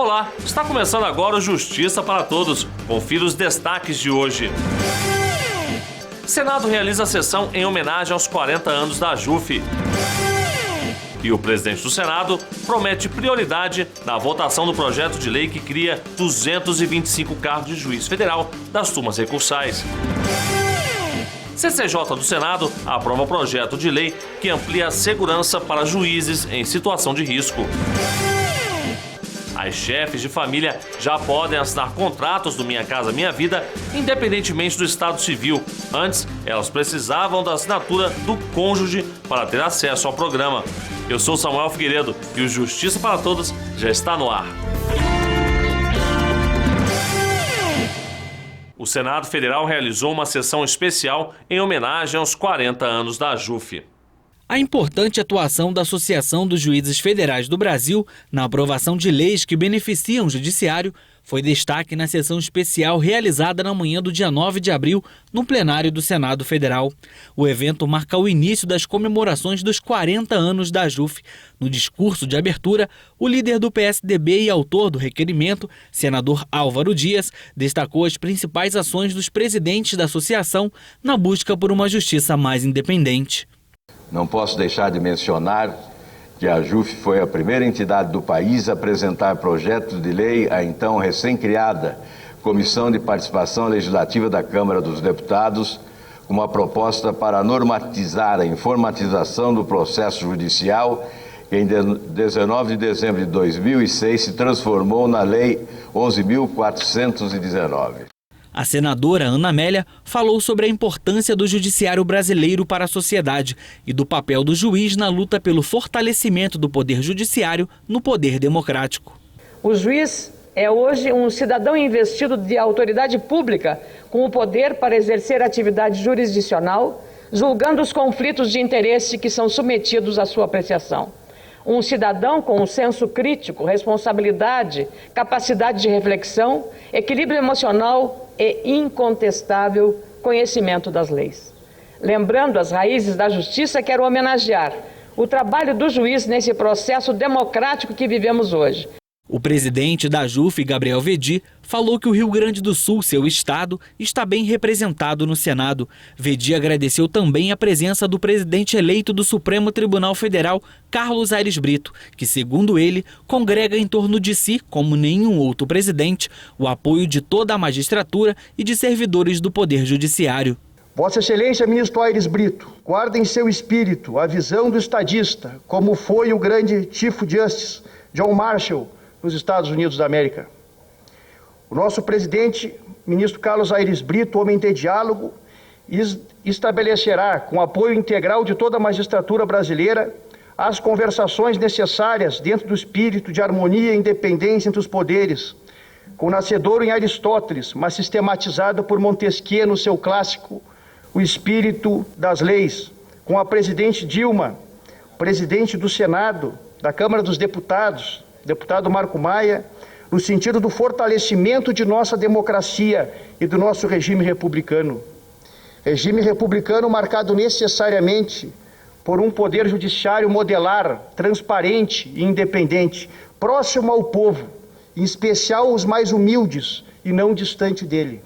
Olá, está começando agora o Justiça para Todos. Confira os destaques de hoje. Senado realiza a sessão em homenagem aos 40 anos da JUF. E o presidente do Senado promete prioridade na votação do projeto de lei que cria 225 cargos de juiz federal das turmas recursais. CCJ do Senado aprova o projeto de lei que amplia a segurança para juízes em situação de risco. As chefes de família já podem assinar contratos do Minha Casa Minha Vida, independentemente do estado civil. Antes, elas precisavam da assinatura do cônjuge para ter acesso ao programa. Eu sou Samuel Figueiredo e o Justiça para Todos já está no ar. O Senado Federal realizou uma sessão especial em homenagem aos 40 anos da JUF. A importante atuação da Associação dos Juízes Federais do Brasil na aprovação de leis que beneficiam o judiciário foi destaque na sessão especial realizada na manhã do dia 9 de abril no plenário do Senado Federal. O evento marca o início das comemorações dos 40 anos da JUF. No discurso de abertura, o líder do PSDB e autor do requerimento, senador Álvaro Dias, destacou as principais ações dos presidentes da associação na busca por uma justiça mais independente. Não posso deixar de mencionar que a JUF foi a primeira entidade do país a apresentar projetos de lei à então recém-criada Comissão de Participação Legislativa da Câmara dos Deputados, com uma proposta para normatizar a informatização do processo judicial, que em 19 de dezembro de 2006 se transformou na Lei 11.419. A senadora Ana Amélia falou sobre a importância do judiciário brasileiro para a sociedade e do papel do juiz na luta pelo fortalecimento do poder judiciário no poder democrático. O juiz é hoje um cidadão investido de autoridade pública com o poder para exercer atividade jurisdicional, julgando os conflitos de interesse que são submetidos à sua apreciação. Um cidadão com um senso crítico, responsabilidade, capacidade de reflexão, equilíbrio emocional e incontestável conhecimento das leis. Lembrando as raízes da justiça, quero homenagear o trabalho do juiz nesse processo democrático que vivemos hoje. O presidente da JUF, Gabriel Vedi, falou que o Rio Grande do Sul, seu estado, está bem representado no Senado. Vedi agradeceu também a presença do presidente eleito do Supremo Tribunal Federal, Carlos Aires Brito, que, segundo ele, congrega em torno de si, como nenhum outro presidente, o apoio de toda a magistratura e de servidores do Poder Judiciário. Vossa Excelência, ministro Aires Brito, guarda em seu espírito a visão do estadista, como foi o grande Chief Justice John Marshall, nos Estados Unidos da América. O nosso presidente, ministro Carlos Aires Brito, homem de diálogo, estabelecerá, com apoio integral de toda a magistratura brasileira, as conversações necessárias dentro do espírito de harmonia e independência entre os poderes, com nascedouro em Aristóteles, mas sistematizado por Montesquieu no seu clássico O Espírito das Leis, com a presidente Dilma, presidente do Senado, da Câmara dos Deputados, deputado Marco Maia, no sentido do fortalecimento de nossa democracia e do nosso regime republicano. Regime republicano marcado necessariamente por um poder judiciário modelar, transparente e independente, próximo ao povo, em especial os mais humildes e não distante dele.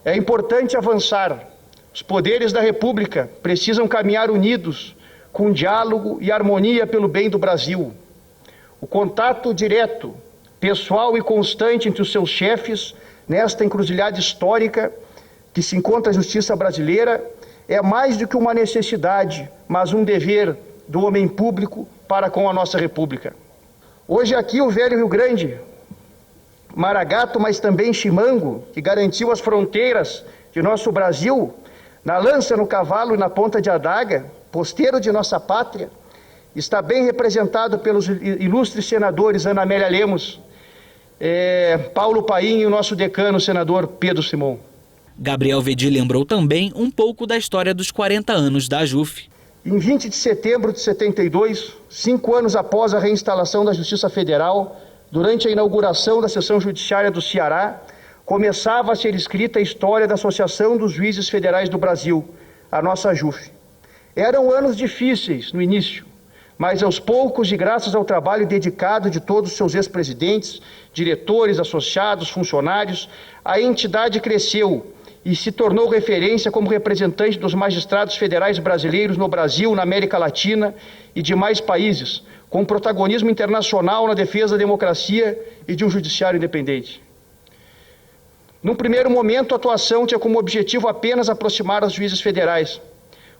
É importante avançar. Os poderes da República precisam caminhar unidos, com diálogo e harmonia pelo bem do Brasil. O contato direto, pessoal e constante entre os seus chefes, nesta encruzilhada histórica que se encontra a justiça brasileira, é mais do que uma necessidade, mas um dever do homem público para com a nossa República. Hoje aqui o velho Rio Grande, Maragato, mas também Chimango, que garantiu as fronteiras de nosso Brasil, na lança, no cavalo e na ponta de adaga, posteiro de nossa pátria, está bem representado pelos ilustres senadores Ana Amélia Lemos, Paulo Paim e o nosso decano, o senador Pedro Simão. Gabriel Vedi lembrou também um pouco da história dos 40 anos da JUF. Em 20 de setembro de 72, 5 anos após a reinstalação da Justiça Federal, durante a inauguração da Seção Judiciária do Ceará, começava a ser escrita a história da Associação dos Juízes Federais do Brasil, a nossa JUF. Eram anos difíceis no início, mas aos poucos e graças ao trabalho dedicado de todos os seus ex-presidentes, diretores, associados, funcionários, a entidade cresceu e se tornou referência como representante dos magistrados federais brasileiros no Brasil, na América Latina e demais países, com protagonismo internacional na defesa da democracia e de um judiciário independente. Num primeiro momento, a atuação tinha como objetivo apenas aproximar os juízes federais.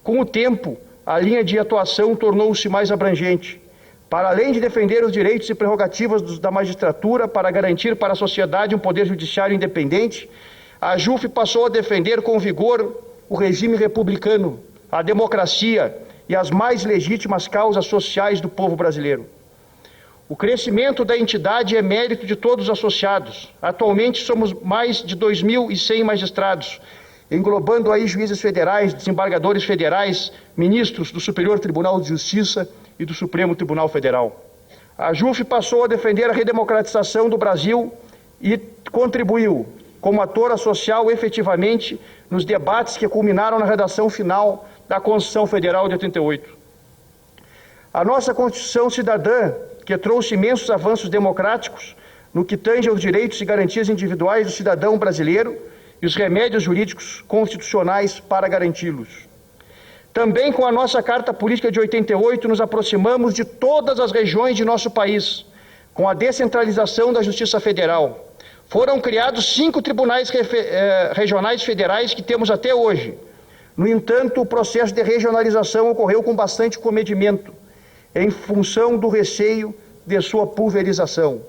Com o tempo, a linha de atuação tornou-se mais abrangente. Para além de defender os direitos e prerrogativas da magistratura para garantir para a sociedade um poder judiciário independente, a JUF passou a defender com vigor o regime republicano, a democracia e as mais legítimas causas sociais do povo brasileiro. O crescimento da entidade é mérito de todos os associados. Atualmente somos mais de 2.100 magistrados, englobando aí juízes federais, desembargadores federais, ministros do Superior Tribunal de Justiça e do Supremo Tribunal Federal. A JUF passou a defender a redemocratização do Brasil e contribuiu como atora social efetivamente nos debates que culminaram na redação final da Constituição Federal de 88. A nossa Constituição Cidadã, que trouxe imensos avanços democráticos no que tange aos direitos e garantias individuais do cidadão brasileiro e os remédios jurídicos constitucionais para garanti-los. Também com a nossa Carta Política de 88, nos aproximamos de todas as regiões de nosso país, com a descentralização da Justiça Federal. Foram criados 5 tribunais regionais federais que temos até hoje. No entanto, o processo de regionalização ocorreu com bastante comedimento, em função do receio de sua pulverização.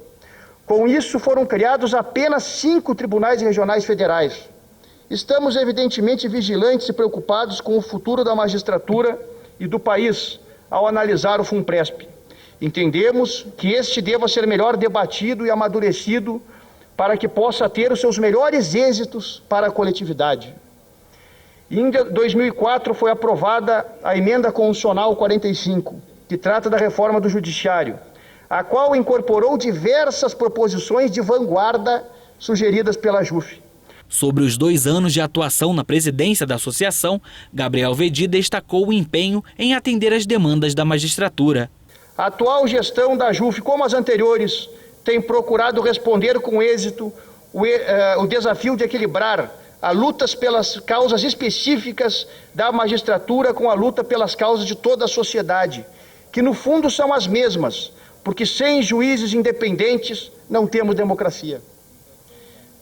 Com isso, foram criados apenas 5 tribunais regionais federais. Estamos, evidentemente, vigilantes e preocupados com o futuro da magistratura e do país ao analisar o FUNPRESP. Entendemos que este deva ser melhor debatido e amadurecido para que possa ter os seus melhores êxitos para a coletividade. Em 2004 foi aprovada a Emenda Constitucional 45, que trata da reforma do Judiciário, a qual incorporou diversas proposições de vanguarda sugeridas pela JUF. Sobre os 2 anos de atuação na presidência da associação, Gabriel Vedi destacou o empenho em atender às demandas da magistratura. A atual gestão da JUF, como as anteriores, tem procurado responder com êxito o desafio de equilibrar as lutas pelas causas específicas da magistratura com a luta pelas causas de toda a sociedade, que no fundo são as mesmas, porque sem juízes independentes não temos democracia.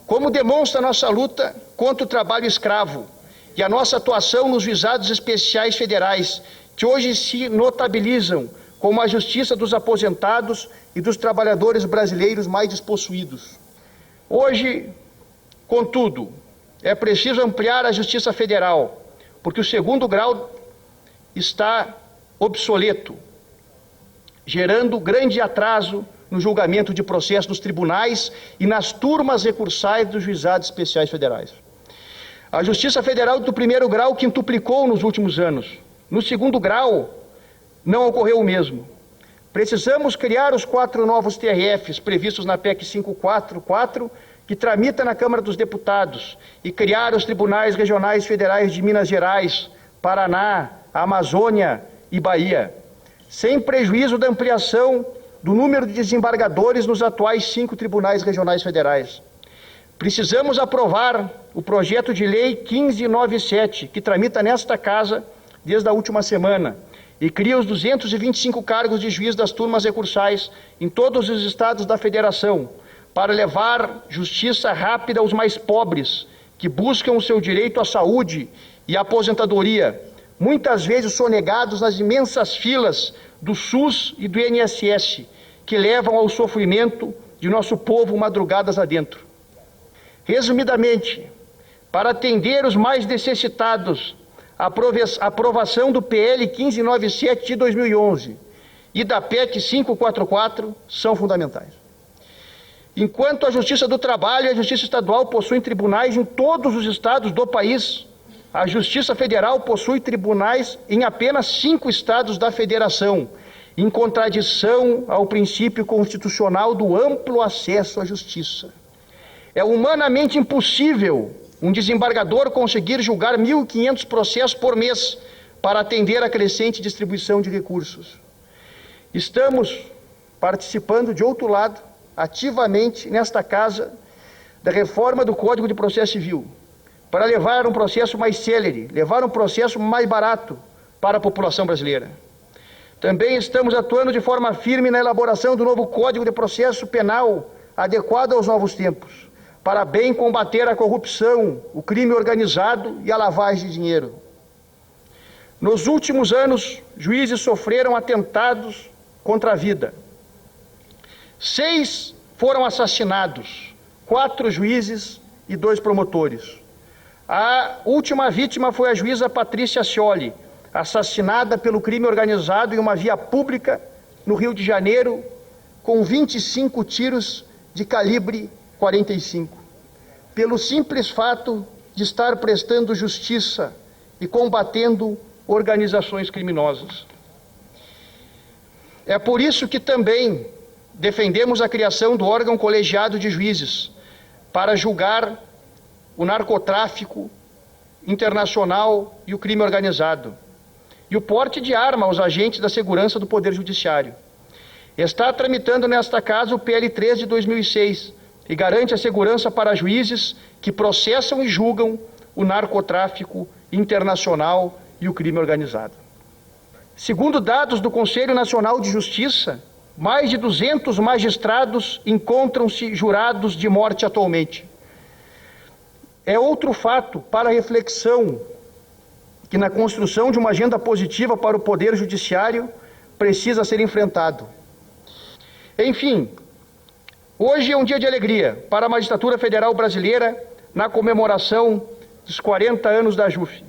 Como demonstra a nossa luta contra o trabalho escravo e a nossa atuação nos juizados especiais federais, que hoje se notabilizam como a justiça dos aposentados e dos trabalhadores brasileiros mais despossuídos. Hoje, contudo, é preciso ampliar a Justiça Federal, porque o 2º grau está obsoleto, gerando grande atraso no julgamento de processos dos tribunais e nas turmas recursais dos juizados especiais federais. A Justiça Federal do 1º grau quintuplicou nos últimos anos. No 2º grau, não ocorreu o mesmo. Precisamos criar os 4 novos TRFs previstos na PEC 544, que tramita na Câmara dos Deputados, e criar os tribunais regionais federais de Minas Gerais, Paraná, Amazônia e Bahia, sem prejuízo da ampliação do número de desembargadores nos atuais 5 tribunais regionais federais. Precisamos aprovar o projeto de lei 1597, que tramita nesta casa desde a última semana, e cria os 225 cargos de juiz das turmas recursais em todos os estados da federação, para levar justiça rápida aos mais pobres, que buscam o seu direito à saúde e à aposentadoria, muitas vezes sonegados nas imensas filas do SUS e do INSS, que levam ao sofrimento de nosso povo madrugadas adentro. Resumidamente, para atender os mais necessitados, a aprovação do PL 1597 de 2011 e da PEC 544 são fundamentais. Enquanto a Justiça do Trabalho e a Justiça Estadual possuem tribunais em todos os estados do país, a Justiça Federal possui tribunais em apenas 5 estados da Federação, em contradição ao princípio constitucional do amplo acesso à justiça. É humanamente impossível um desembargador conseguir julgar 1.500 processos por mês para atender a crescente distribuição de recursos. Estamos participando, de outro lado, ativamente nesta casa, da reforma do Código de Processo Civil, para levar um processo mais célere, levar um processo mais barato para a população brasileira. Também estamos atuando de forma firme na elaboração do novo Código de Processo Penal, adequado aos novos tempos, para bem combater a corrupção, o crime organizado e a lavagem de dinheiro. Nos últimos anos, juízes sofreram atentados contra a vida. 6 foram assassinados, 4 juízes e 2 promotores. A última vítima foi a juíza Patrícia Scioli, assassinada pelo crime organizado em uma via pública no Rio de Janeiro, com 25 tiros de calibre 45, pelo simples fato de estar prestando justiça e combatendo organizações criminosas. É por isso que também defendemos a criação do órgão colegiado de juízes para julgar o narcotráfico internacional e o crime organizado, e o porte de arma aos agentes da segurança do Poder Judiciário. Está tramitando nesta casa o PL 3 de 2006, que garante a segurança para juízes que processam e julgam o narcotráfico internacional e o crime organizado. Segundo dados do Conselho Nacional de Justiça, mais de 200 magistrados encontram-se jurados de morte atualmente. É outro fato para reflexão que na construção de uma agenda positiva para o Poder Judiciário precisa ser enfrentado. Enfim, hoje é um dia de alegria para a Magistratura Federal Brasileira na comemoração dos 40 anos da JUF.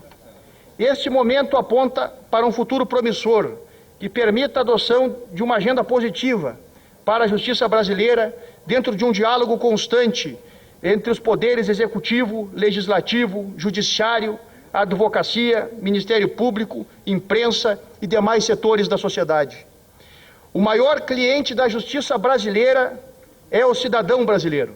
Este momento aponta para um futuro promissor que permita a adoção de uma agenda positiva para a justiça brasileira dentro de um diálogo constante entre os poderes executivo, legislativo, judiciário, advocacia, Ministério Público, imprensa e demais setores da sociedade. O maior cliente da justiça brasileira é o cidadão brasileiro.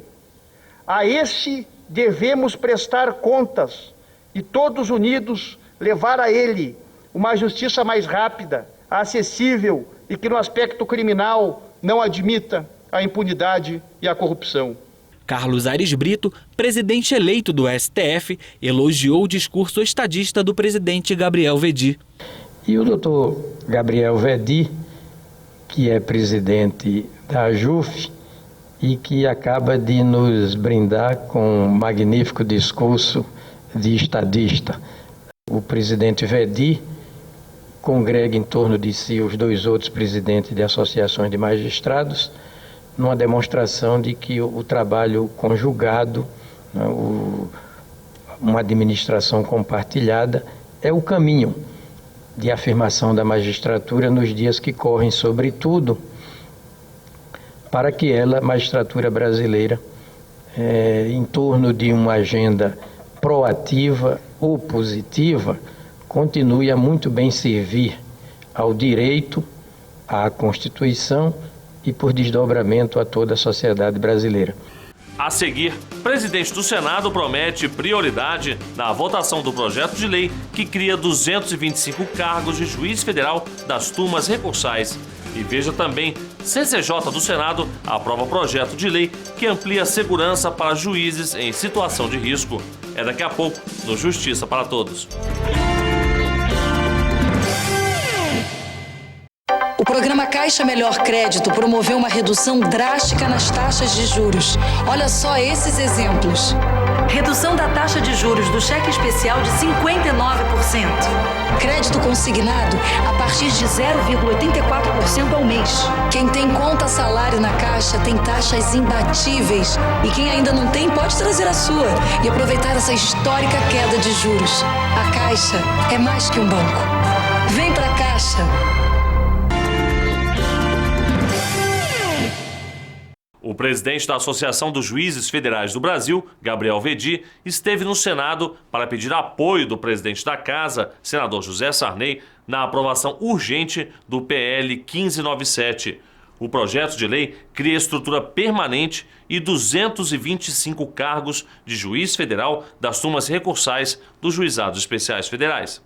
A esse devemos prestar contas e todos unidos levar a ele uma justiça mais rápida, acessível e que no aspecto criminal não admita a impunidade e a corrupção. Carlos Aires Brito, presidente eleito do STF, elogiou o discurso estadista do presidente Gabriel Veddi. E o doutor Gabriel Veddi, que é presidente da JUF e que acaba de nos brindar com um magnífico discurso de estadista. O presidente Veddi congrega em torno de si os 2 outros presidentes de associações de magistrados, numa demonstração de que o trabalho conjugado, né, uma administração compartilhada, é o caminho de afirmação da magistratura nos dias que correm, sobretudo, para que ela, a magistratura brasileira, em torno de uma agenda proativa ou positiva, continue a muito bem servir ao direito, à Constituição e, por desdobramento, a toda a sociedade brasileira. A seguir, o presidente do Senado promete prioridade na votação do projeto de lei que cria 225 cargos de juiz federal das turmas recursais. E veja também, CCJ do Senado aprova projeto de lei que amplia a segurança para juízes em situação de risco. É daqui a pouco, no Justiça para Todos. O programa Caixa Melhor Crédito promoveu uma redução drástica nas taxas de juros. Olha só esses exemplos. Redução da taxa de juros do cheque especial de 59%. Crédito consignado a partir de 0,84% ao mês. Quem tem conta salário na Caixa tem taxas imbatíveis. E quem ainda não tem pode trazer a sua e aproveitar essa histórica queda de juros. A Caixa é mais que um banco. Vem pra Caixa! O presidente da Associação dos Juízes Federais do Brasil, Gabriel Veddi, esteve no Senado para pedir apoio do presidente da Casa, senador José Sarney, na aprovação urgente do PL 1597. O projeto de lei cria estrutura permanente e 225 cargos de juiz federal das turmas recursais dos juizados especiais federais.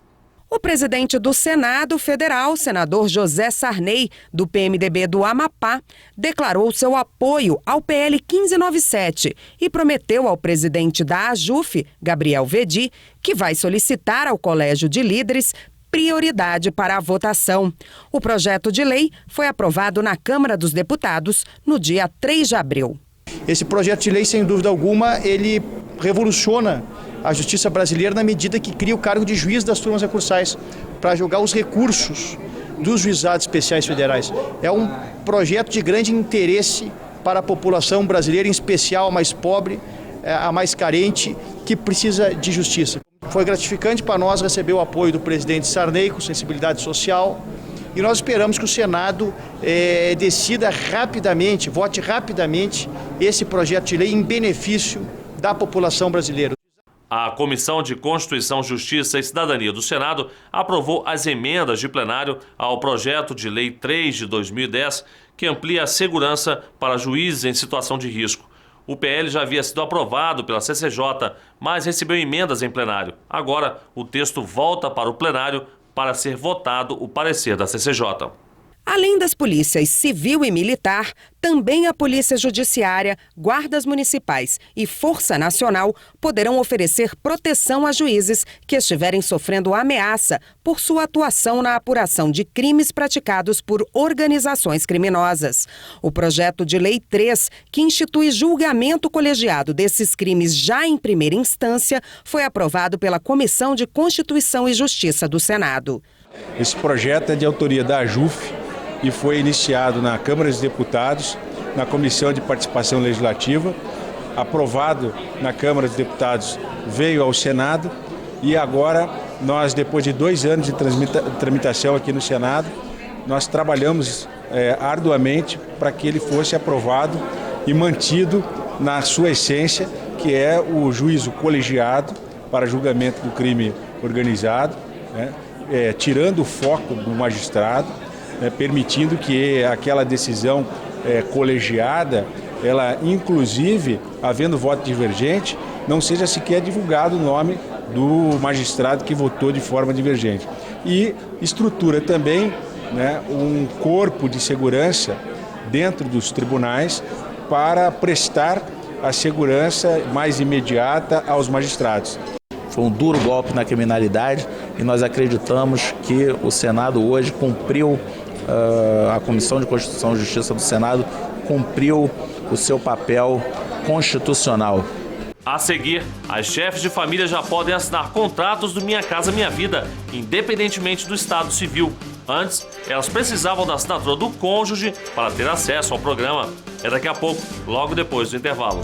O presidente do Senado Federal, senador José Sarney, do PMDB do Amapá, declarou seu apoio ao PL 1597 e prometeu ao presidente da AJUF, Gabriel Vedi, que vai solicitar ao Colégio de Líderes prioridade para a votação. O projeto de lei foi aprovado na Câmara dos Deputados no dia 3 de abril. Esse projeto de lei, sem dúvida alguma, ele revoluciona a justiça brasileira na medida que cria o cargo de juiz das turmas recursais para julgar os recursos dos juizados especiais federais. É um projeto de grande interesse para a população brasileira, em especial a mais pobre, a mais carente, que precisa de justiça. Foi gratificante para nós receber o apoio do presidente Sarney, com sensibilidade social, e nós esperamos que o Senado decida rapidamente, vote rapidamente esse projeto de lei em benefício da população brasileira. A Comissão de Constituição, Justiça e Cidadania do Senado aprovou as emendas de plenário ao projeto de lei 3 de 2010, que amplia a segurança para juízes em situação de risco. O PL já havia sido aprovado pela CCJ, mas recebeu emendas em plenário. Agora, o texto volta para o plenário para ser votado o parecer da CCJ. Além das polícias civil e militar, também a Polícia Judiciária, guardas municipais e Força Nacional poderão oferecer proteção a juízes que estiverem sofrendo ameaça por sua atuação na apuração de crimes praticados por organizações criminosas. O projeto de lei 3, que institui julgamento colegiado desses crimes já em primeira instância, foi aprovado pela Comissão de Constituição e Justiça do Senado. Esse projeto é de autoria da AJUF e foi iniciado na Câmara dos Deputados, na Comissão de Participação Legislativa, aprovado na Câmara dos Deputados, veio ao Senado e agora nós, depois de 2 anos de tramitação aqui no Senado, nós trabalhamos arduamente para que ele fosse aprovado e mantido na sua essência, que é o juízo colegiado para julgamento do crime organizado, né? Tirando o foco do magistrado, permitindo que aquela decisão colegiada, ela inclusive, havendo voto divergente, não seja sequer divulgado o nome do magistrado que votou de forma divergente. E estrutura também, né, um corpo de segurança dentro dos tribunais para prestar a segurança mais imediata aos magistrados. Foi um duro golpe na criminalidade e nós acreditamos que o Senado hoje cumpriu, a Comissão de Constituição e Justiça do Senado cumpriu o seu papel constitucional. A seguir, as chefes de família já podem assinar contratos do Minha Casa Minha Vida, independentemente do estado civil. Antes, elas precisavam da assinatura do cônjuge para ter acesso ao programa. É daqui a pouco, logo depois do intervalo.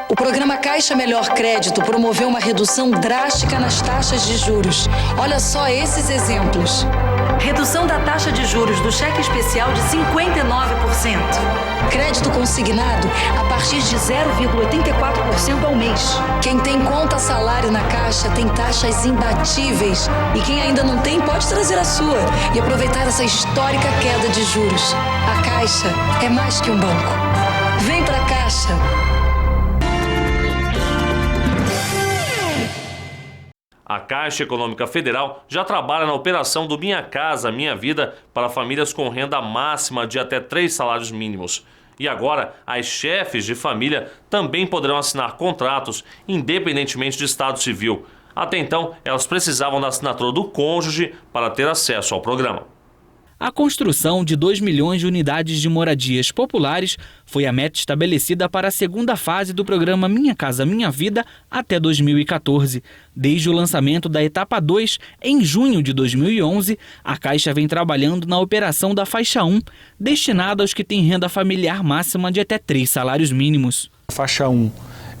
O programa Caixa Melhor Crédito promoveu uma redução drástica nas taxas de juros. Olha só esses exemplos. Redução da taxa de juros do cheque especial de 59%. Crédito consignado a partir de 0,84% ao mês. Quem tem conta salário na Caixa tem taxas imbatíveis. E quem ainda não tem pode trazer a sua e aproveitar essa histórica queda de juros. A Caixa é mais que um banco. Vem pra Caixa! A Caixa Econômica Federal já trabalha na operação do Minha Casa Minha Vida para famílias com renda máxima de até 3 salários mínimos. E agora, as chefes de família também poderão assinar contratos, independentemente do estado civil. Até então, elas precisavam da assinatura do cônjuge para ter acesso ao programa. A construção de 2 milhões de unidades de moradias populares foi a meta estabelecida para a segunda fase do programa Minha Casa Minha Vida até 2014. Desde o lançamento da etapa 2, em junho de 2011, a Caixa vem trabalhando na operação da faixa 1, destinada aos que têm renda familiar máxima de até 3 salários mínimos. A faixa 1,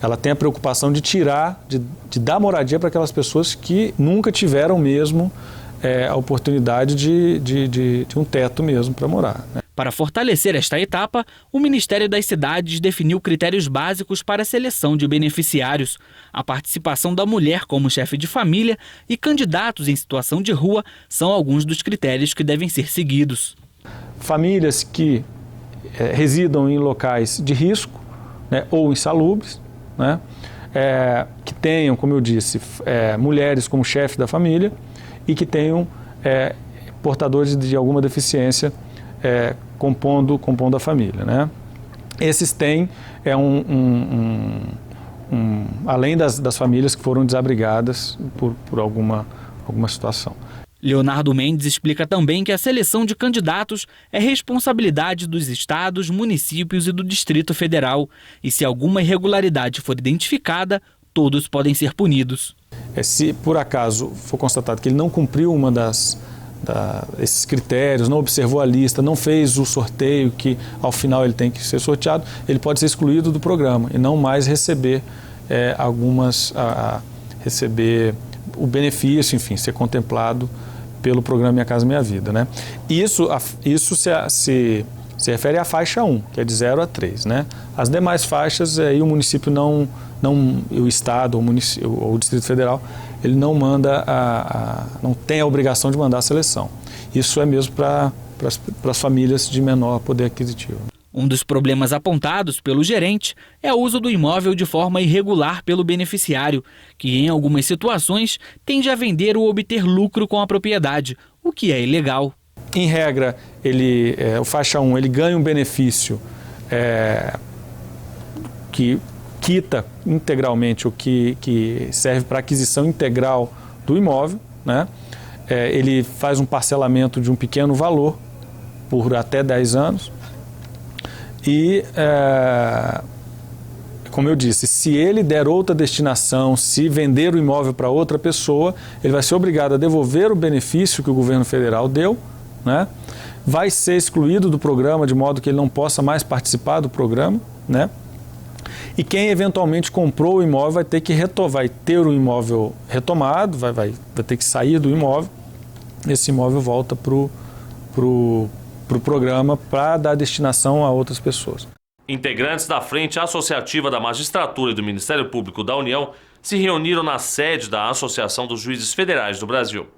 ela tem a preocupação de tirar, de dar moradia para aquelas pessoas que nunca tiveram mesmo a oportunidade de um teto mesmo para morar, né? Para fortalecer esta etapa, o Ministério das Cidades definiu critérios básicos para a seleção de beneficiários. A participação da mulher como chefe de família e candidatos em situação de rua são alguns dos critérios que devem ser seguidos. Famílias que residam em locais de risco, né, ou insalubres, né, que tenham, como eu disse, mulheres como chefe da família e que tenham portadores de alguma deficiência compondo a família, né? Esses têm além das famílias que foram desabrigadas por alguma situação. Leonardo Mendes explica também que a seleção de candidatos é responsabilidade dos estados, municípios e do Distrito Federal. E se alguma irregularidade for identificada, todos podem ser punidos. Se por acaso for constatado que ele não cumpriu esses critérios, não observou a lista, não fez o sorteio que ao final ele tem que ser sorteado, ele pode ser excluído do programa e não mais receber receber o benefício, enfim, ser contemplado pelo programa Minha Casa Minha Vida, né? Isso se refere à faixa 1, que é de 0 a 3, né? As demais faixas, aí o município o Estado ou o Distrito Federal, ele não não tem a obrigação de mandar a seleção. Isso é mesmo para as famílias de menor poder aquisitivo. Um dos problemas apontados pelo gerente é o uso do imóvel de forma irregular pelo beneficiário, que em algumas situações tende a vender ou obter lucro com a propriedade, o que é ilegal. Em regra, o faixa 1 ele ganha um benefício que quita integralmente o que serve para aquisição integral do imóvel, né? Ele faz um parcelamento de um pequeno valor por até 10 anos. E, como eu disse, se ele der outra destinação, se vender o imóvel para outra pessoa, ele vai ser obrigado a devolver o benefício que o governo federal deu, né? Vai ser excluído do programa de modo que ele não possa mais participar do programa, né? E quem eventualmente comprou o imóvel vai ter o imóvel retomado, vai ter que sair do imóvel. Esse imóvel volta para o programa para dar destinação a outras pessoas. Integrantes da Frente Associativa da Magistratura e do Ministério Público da União se reuniram na sede da Associação dos Juízes Federais do Brasil.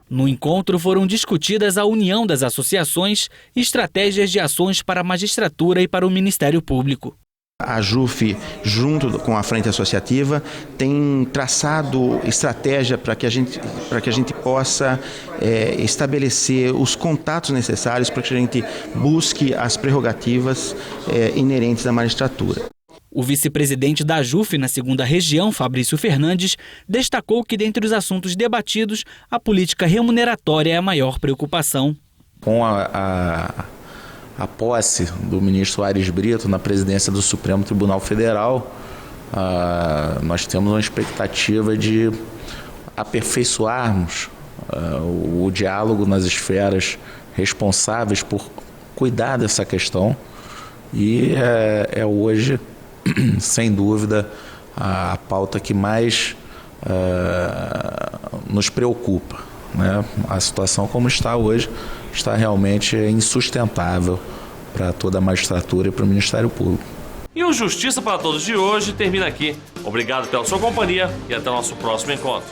No encontro foram discutidas a união das associações e estratégias de ações para a magistratura e para o Ministério Público. A JUF, junto com a Frente Associativa, tem traçado estratégia para que a gente possa estabelecer os contatos necessários para que a gente busque as prerrogativas inerentes à magistratura. O vice-presidente da JUF na 2ª Região, Fabrício Fernandes, destacou que dentre os assuntos debatidos, a política remuneratória é a maior preocupação. Com a posse do ministro Aires Brito na presidência do Supremo Tribunal Federal, nós temos uma expectativa de aperfeiçoarmos o diálogo nas esferas responsáveis por cuidar dessa questão e é hoje, sem dúvida, a pauta que mais nos preocupa, né? A situação como está hoje está realmente insustentável para toda a magistratura e para o Ministério Público. E o Justiça para Todos de hoje termina aqui. Obrigado pela sua companhia e até o nosso próximo encontro.